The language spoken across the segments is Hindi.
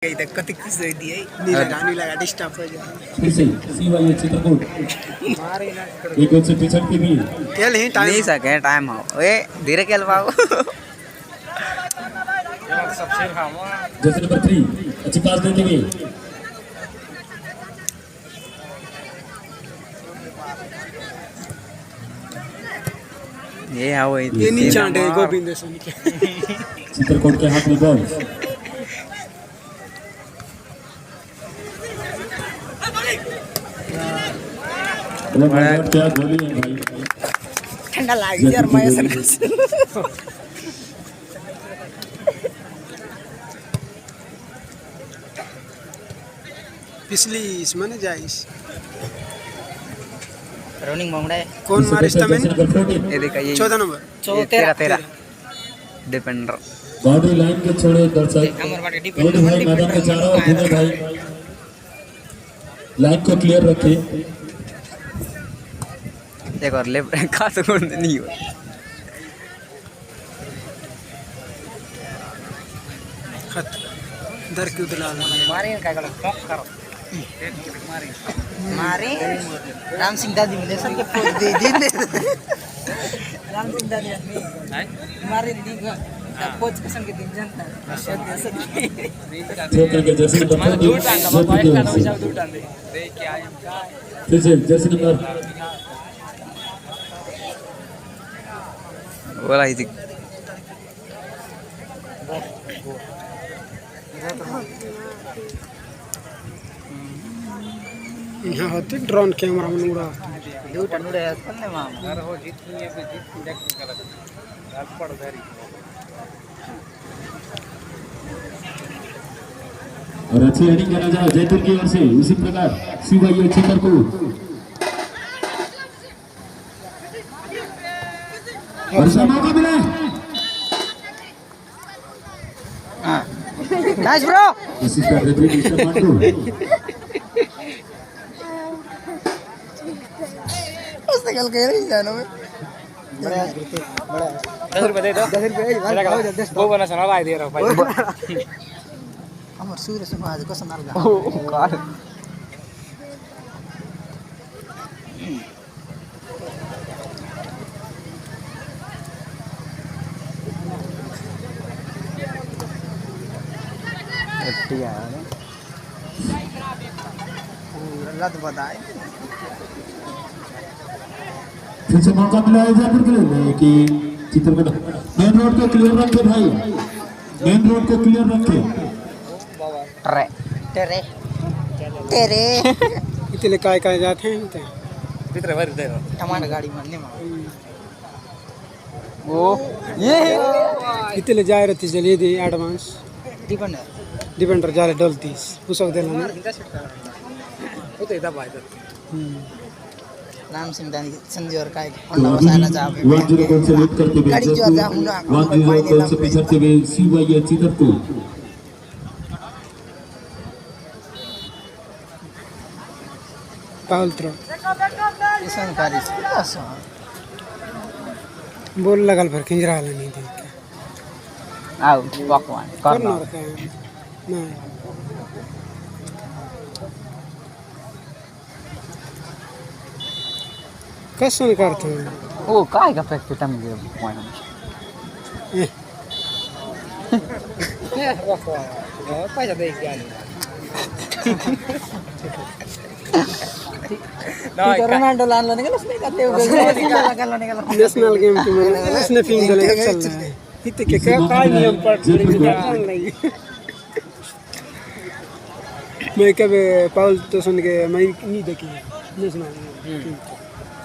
कति खुश हुई नीला डिस्टर्ब हो जाए फिर से सीवाई चित्रकूट एक गोल से पिछड़ के भी खेल ही टाइम नहीं सके टाइम हो ए धीरे खेल पाओ जैसे नंबर 3 अच्छी पास देते हुए ये हाँ वही ये नहीं चांटे गोविंद सोनी के चित्रकूट के हाथ में बॉल क्या गोली है भाई ठंडा लाग यार मैं ऐसा पिछली इसमें न जाइस रनिंग मांगड़ा है कौन मारिस्ता में ये देखा ये 14 नंबर 13 डिफेंडर बाउंड्री लाइन के छोड़े दर्शक और भाई मैदान के चारों ओर घूमे भाई लाइन को क्लियर रखें एक और लेफ्ट का तो नहीं हो खत दर क्यों दिला मारे काय करो टॉप करो मारे राम सिंह दादी मिले सर के पोज दे राम सिंह दादी मारे दी का पोज पसंद के दिन जानता जो करके जैसे नंबर फिर से जैसे नंबर बोला ही थी यहाँ होते ड्रोन कैमरा में उड़ा दूटा नुड़े असले मां अरे हो जीतनी है जीतनी देख निकल रात पड़ धरी और अच्छी हेडिंग करा जाए जयपुर की ओर से उसी प्रकार सीवाई चित्रकूट और मौका मिला नाइस ब्रो इसी का रेफरी मिस्टर मांडू उसने कल कह रही जानो में बड़ा 10 रुपए दे दो 10 रुपए वो बना सुना भाई दे रहा हूं भाई हमर सूर्य से आज को सुनाल गा ओ कार एटिया लत बताए फिर से मौका मिला है जयपुर के लिए कि चित्रकूट मेन रोड को क्लियर रखे भाई मेन रोड को क्लियर रखे रे तेरे तेरे इतने काय जाते हैं भीतर भर दे दो टमाटर गाड़ी मारने में वो ये इतने जा रहे थे चलिए दी एडवांस डिपेंडर जा रहे डलती पुसक देना ना वो तो इधर भाई राम सिंह दानी संजय और काय होंडा वसाना जा 10 गोल से लीड करते हुए गाड़ी जो जा हुना 10 गोल से पिछड़ते हुए सीवाई चित्रकूट पाउल थ्रो इसमें कारी असो बोल लगल पर खिंजरा नहीं देख आओ पकवान करना नहीं कैसे करते हैं ओ काय का प्रैक्टिस हम गे पॉइंट पैसा दे क्या तो रोनाल्डो लान लेने का उसने कहते हो नेशनल गेम की मैंने उसने फिल्म चलेगा चल रहा है इतने के काय नियम पर नहीं मैं कब पाउल तो सुन के मैं नहीं देखी नेशनल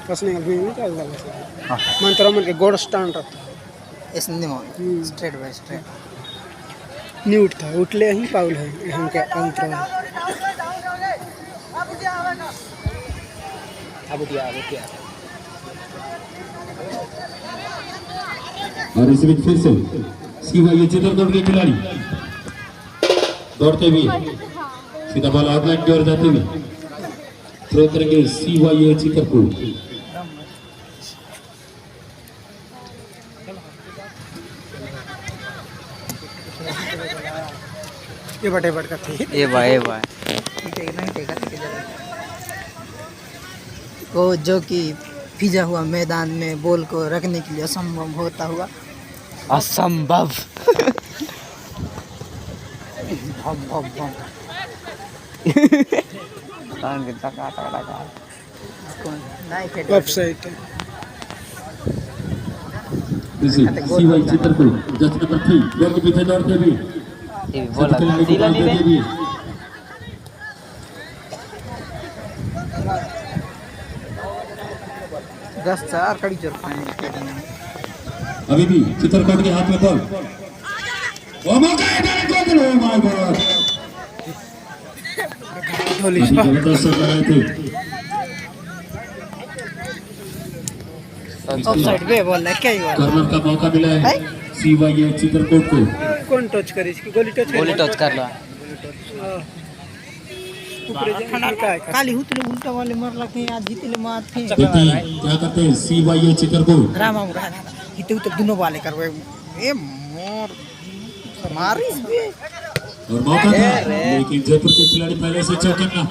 कसने का फिल्म नहीं चल रहा है मंत्रा मन के गोड स्टैंड रहता इसने मो स्ट्रेट बाय स्ट्रेट नहीं उठता उठले ही पाउल है हम के अंतरा अब दिया और इस बीच फिर से सीवाई चित्रकूट के खिलाड़ी दौड़ते हुए सीधा बॉल आउटलाइन की ओर जाते हुए थ्रो करेंगे सीवाई चित्रकूट ये बटे बट करते ए भाई को जो कि भिजा हुआ मैदान में बॉल को रखने के लिए असंभव होता हुआ असंभव भम भम भम तान के टका नहीं फेंक ऑफसाइड इसी CY Chitrakoot just number 3 ball के पीछे दौड़ते हुए ये बोला खिलाड़ी को सीला बॉल नहीं देते दे हुए दस चार कड़ी जोर पानी अभी भी चित्रकूट के हाथ में बॉल ओ मौका है गोल ओ माय गॉड धोली जबरदस्त शॉट लगाए थे ऑफसाइड पे बॉल है क्या ही बॉल कॉर्नर का मौका मिला है सीवाई चित्रकूट को कौन टच करे इसकी गोली टच गोली टच कर लो ऊपर जाने का है काली हुतले उल्टा वाले मर लगते आज जीतले मार थे देखिए क्या करते हैं सीवाई चित्रकूट रामा रामा हिते उते दोनों वाले करवे ए मोर मारिस बे और मौका था लेकिन जयपुर के खिलाड़ी पहले से चौकन्ना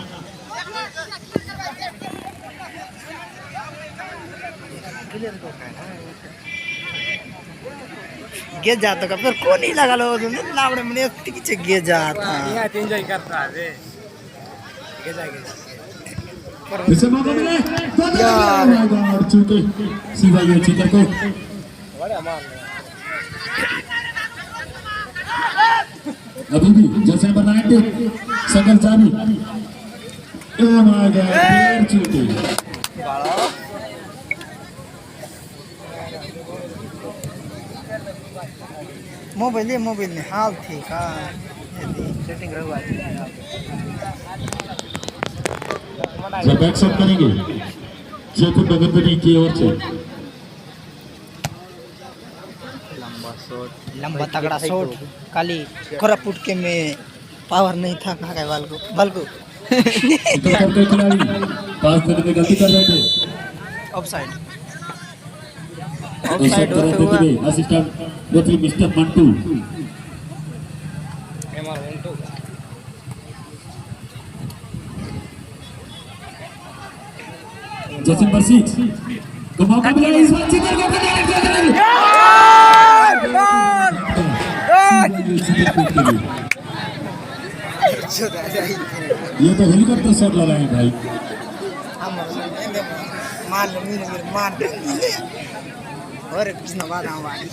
गे जाता का फिर को नहीं लगा लो लावड़े में पीछे गे जाता एंजॉय करता है फिर से मौका मिला है यार चूके सीवाई चित्रकूट अभी भी जैसे नंबर 90 संगल जानी ओ माय गॉड फिर चूके मोबाइल ने हाल थी का सेटिंग रहुआ जब बैक शॉट करेंगे जयपुर नगरपति की ओर से लंबा तगड़ा शॉट काली कोरापुट के में पावर नहीं था कहा के बल को चित्रकूट के खिलाड़ी पास करने में गलती कर रहे थे ऑफसाइड ऑफसाइड कर रहे थे असिस्टेंट रेफरी मिस्टर मंटू जैसे नंबर 6 तो मौका मिला इस बार चित्रकूट ये तो हेलीकॉप्टर शॉट लगाए भाई मार और कृष्ण बादा वाली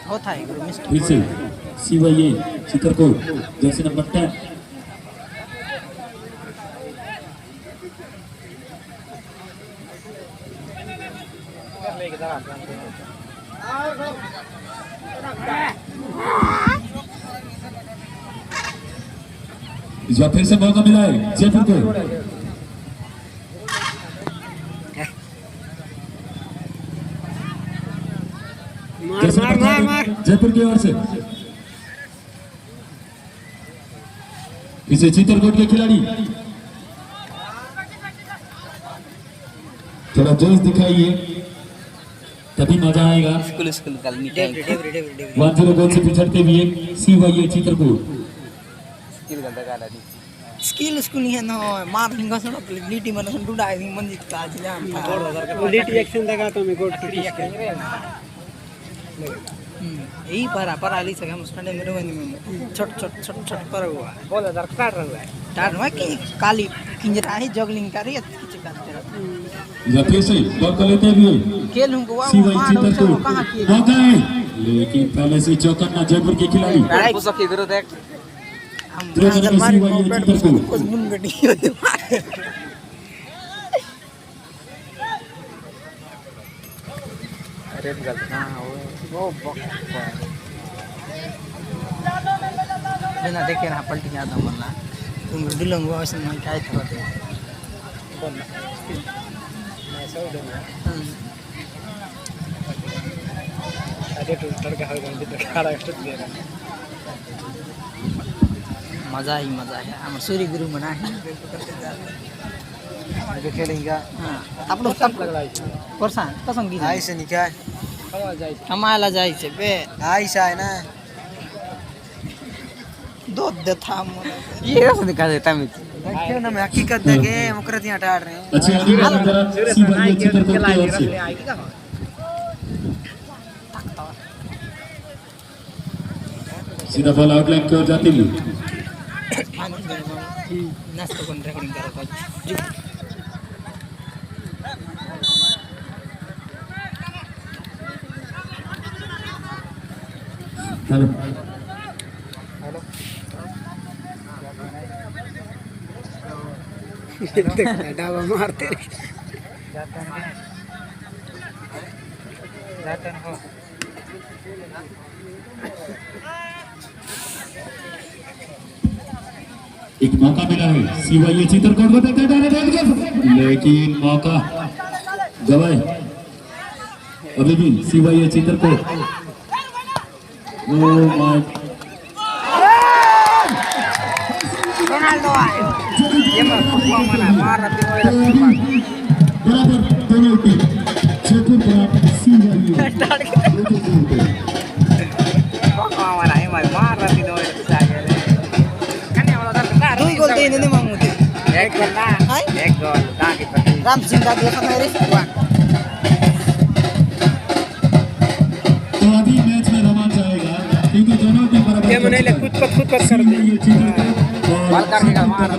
होता है मिस्टर फिर से सीवाई चित्रकूट जैसे नंबर 10 इस बार फिर से मौका मिला है जयपुर को मार जयपुर की ओर से इसे चित्रकूट के खिलाड़ी थोड़ा जोश दिखाइए तभी मजा आएगा स्कूल कल डेवरी 1-0 गोल से पिछड़ते हुए सीवाई चित्रकूट स्किल नहीं है ना मार लिंगा से लीटी मन से डूडा है मंजिल का जिला लीट एक्शन लगा तो मैं गोट यही पर आली से हम संडे में रोने में छोट पर हुआ बोल दर काट रहा है टार में कि काली किंजरा है जगलिंग कर रही है किसी का या फिर से बॉल को लेते हुए खेल हमको सीवाई कहां चित्रकूट किए मौका है लेकिन पहले से चौकन्ना जयपुर के खिलाड़ी पुश की जरूरत है हम थ्रो करके हमारी सीवाई मोबाइल चित्रकूट कुछ मुन गटी होती अरे गलत हां वो बिना देखे ना पलटी जाता मरना तुम दिलों को ऐसे मन काय था तो मजा है हम सूर्य गुरु मना है आगे खेलेंगे आप लोग सब लग रहा है परसान कसम की ऐसे नहीं क्या आम्हाला जायचं बे आयशा आहे ना दूध दे थांब ये कसं निकाल देता मी क्यों ना मैं हकीकत देखे मुकरती हटा रहे हैं अच्छे आगे जरा सी भाई चित्रकोट की ओर से सीधा बॉल आउटलाइन की ओर जाती हुई नाश्ता करून रेकॉर्डिंग करायला पाहिजे हेलो डाबा मारते एक मौका मिला है सीवाई चित्रकोट को देखते लेकिन मौका गवाए अभी भी सीवाई चित्रकोट ओ माय रोनाल्डो आयो ये मत मारा मारा बराबर दोनों टीम चित्रकोट सीवाई मारा ये मत मारा तीनों सागे kan yang udah kena दुई गोल दिए नहीं मांगू थे एक गोल ना एक गोल ताकि राम सिंह का दिया था मेरे तो अभी मैच में रोमांच आएगा क्योंकि दोनों टीम बराबर ये मैंने खुद पर कर दी ये चित्रकोट बॉल करने का मारा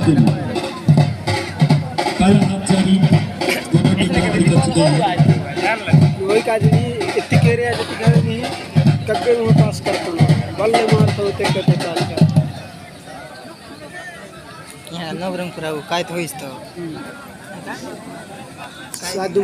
कल हम जानी दोनों टीम बराबरी कर चुके हैं वही काजी इतनी कह रहे हैं जब घर नहीं कब्बे में पास करता हूँ बल्ले मारता होते करते चाल का यहाँ नवरंगपुरा काय तो होइस तो साधु